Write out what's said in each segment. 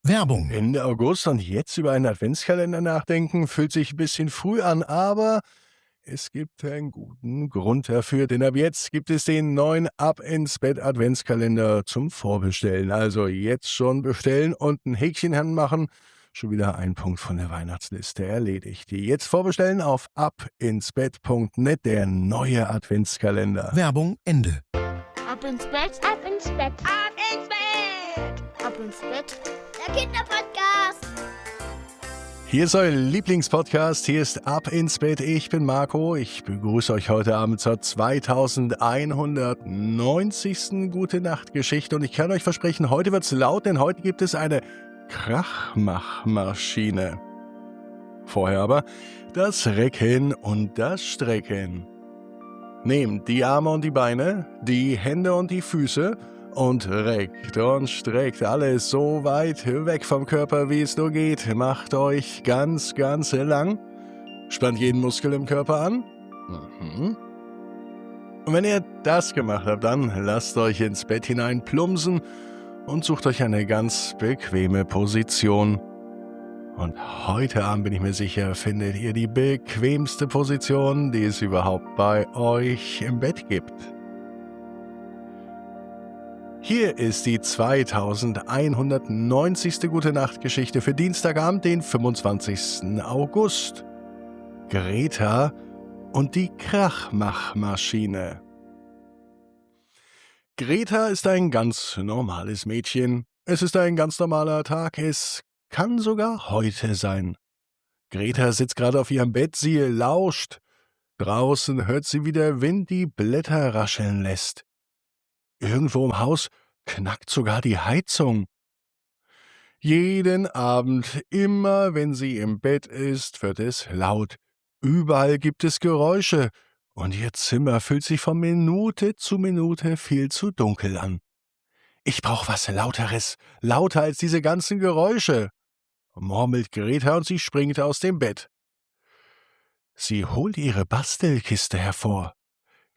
Werbung. Ende August und jetzt über einen Adventskalender nachdenken, fühlt sich ein bisschen früh an, aber es gibt einen guten Grund dafür, denn ab jetzt gibt es den neuen Ab ins Bett Adventskalender zum Vorbestellen. Also jetzt schon bestellen und ein Häkchen hinmachen. Schon wieder ein Punkt von der Weihnachtsliste erledigt. Jetzt vorbestellen auf abinsbett.net, der neue Adventskalender. Werbung Ende. Ab ins Bett, Ab ins Bett, ab ins Bett, ab ins Bett. der Kinderpodcast. Hier ist euer Lieblingspodcast, hier ist Ab ins Bett, ich bin Marco, ich begrüße euch heute Abend zur 2190. Gute-Nacht-Geschichte und ich kann euch versprechen, heute wird's laut, denn heute gibt es eine Krachmach-Maschine. Vorher aber das Recken und das Strecken. Nehmt die Arme und die Beine, die Hände und die Füße und reckt und streckt alles so weit weg vom Körper, wie es nur geht. Macht euch ganz lang. Spannt jeden Muskel im Körper an. Und wenn ihr das gemacht habt, dann lasst euch ins Bett hinein plumpsen und sucht euch eine ganz bequeme Position. Und heute Abend bin ich mir sicher, findet ihr die bequemste Position, die es überhaupt bei euch im Bett gibt. Hier ist die 2190. Gute-Nacht-Geschichte für Dienstagabend, den 25. August. Greta und die Krachmach-Maschine. Greta ist ein ganz normales Mädchen. Es ist ein ganz normaler Tag. Es kann sogar heute sein. Greta sitzt gerade auf ihrem Bett, sie lauscht. Draußen hört sie, wie der Wind die Blätter rascheln lässt. Irgendwo im Haus knackt sogar die Heizung. Jeden Abend, immer wenn sie im Bett ist, wird es laut. Überall gibt es Geräusche und ihr Zimmer fühlt sich von Minute zu Minute viel zu dunkel an. Ich brauch was Lauteres, lauter als diese ganzen Geräusche, murmelt Greta und sie springt aus dem Bett. Sie holt ihre Bastelkiste hervor.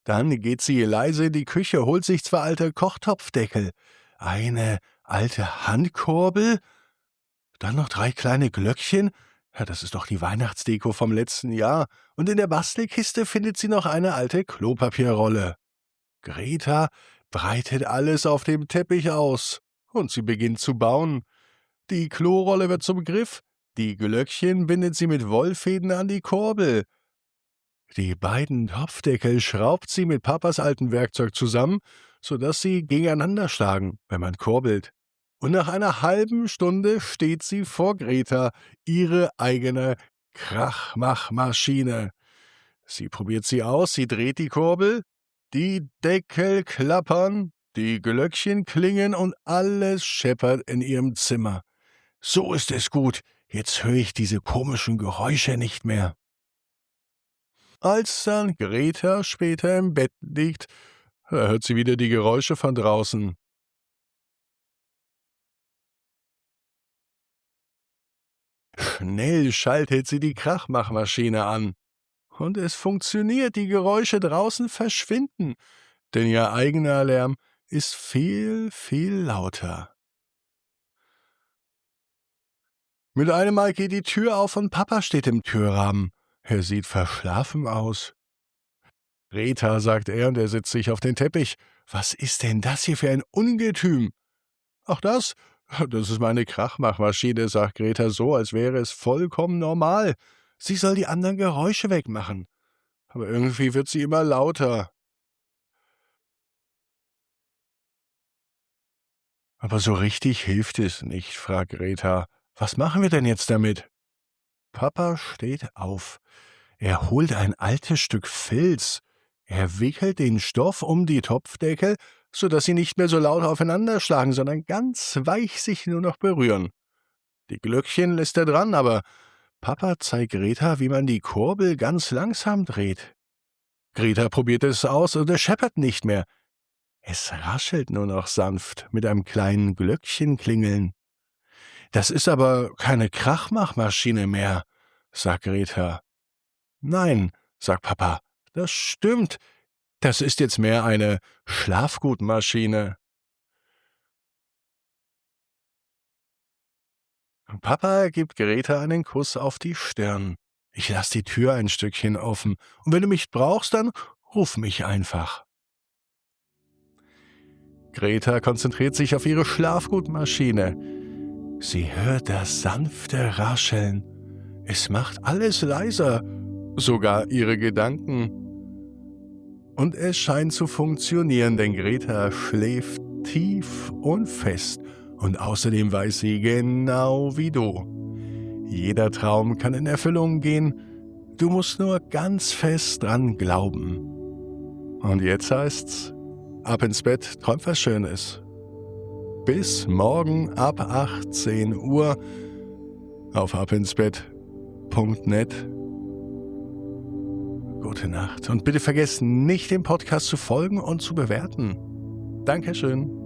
Dann geht sie leise in die Küche, holt sich 2 alte Kochtopfdeckel, eine alte Handkurbel, dann noch 3 kleine Glöckchen. Ja, das ist doch die Weihnachtsdeko vom letzten Jahr. Und in der Bastelkiste findet sie noch eine alte Klopapierrolle. Greta breitet alles auf dem Teppich aus und sie beginnt zu bauen. Die Klorolle wird zum Griff, die Glöckchen bindet sie mit Wollfäden an die Kurbel. Die beiden Topfdeckel schraubt sie mit Papas altem Werkzeug zusammen, sodass sie gegeneinander schlagen, wenn man kurbelt. Und nach einer halben Stunde steht sie vor Greta, ihre eigene Krachmach-Maschine. Sie probiert sie aus, sie dreht die Kurbel, die Deckel klappern, die Glöckchen klingen und alles scheppert in ihrem Zimmer. So ist es gut, jetzt höre ich diese komischen Geräusche nicht mehr. Als dann Greta später im Bett liegt, da hört sie wieder die Geräusche von draußen. Schnell schaltet sie die Krachmachmaschine an. Und es funktioniert, die Geräusche draußen verschwinden, denn ihr eigener Lärm ist viel lauter. Mit einem Mal geht die Tür auf und Papa steht im Türrahmen. Er sieht verschlafen aus. Greta, sagt er, und er setzt sich auf den Teppich. Was ist denn das hier für ein Ungetüm? Ach das ist meine Krachmachmaschine, sagt Greta so, als wäre es vollkommen normal. Sie soll die anderen Geräusche wegmachen. Aber irgendwie wird sie immer lauter. Aber so richtig hilft es nicht, fragt Greta. Was machen wir denn jetzt damit? Papa steht auf. Er holt ein altes Stück Filz. Er wickelt den Stoff um die Topfdeckel, sodass sie nicht mehr so laut aufeinander schlagen, sondern ganz weich sich nur noch berühren. Die Glöckchen lässt er dran, aber Papa zeigt Greta, wie man die Kurbel ganz langsam dreht. Greta probiert es aus und es scheppert nicht mehr. Es raschelt nur noch sanft mit einem kleinen Glöckchenklingeln. Das ist aber keine Krachmachmaschine mehr, sagt Greta. Nein, sagt Papa, das stimmt. Das ist jetzt mehr eine Schlafgutmaschine. Papa gibt Greta einen Kuss auf die Stirn. Ich lasse die Tür ein Stückchen offen. Und wenn du mich brauchst, dann ruf mich einfach. Greta konzentriert sich auf ihre Schlafgutmaschine. Sie hört das sanfte Rascheln. Es macht alles leiser, sogar ihre Gedanken. Und es scheint zu funktionieren, denn Greta schläft tief und fest. Und außerdem weiß sie genau wie du. Jeder Traum kann in Erfüllung gehen. Du musst nur ganz fest dran glauben. Und jetzt heißt's, ab ins Bett, träum was Schönes. Bis morgen ab 18 Uhr auf abinsbett.net. Gute Nacht und bitte vergesst nicht, dem Podcast zu folgen und zu bewerten. Dankeschön.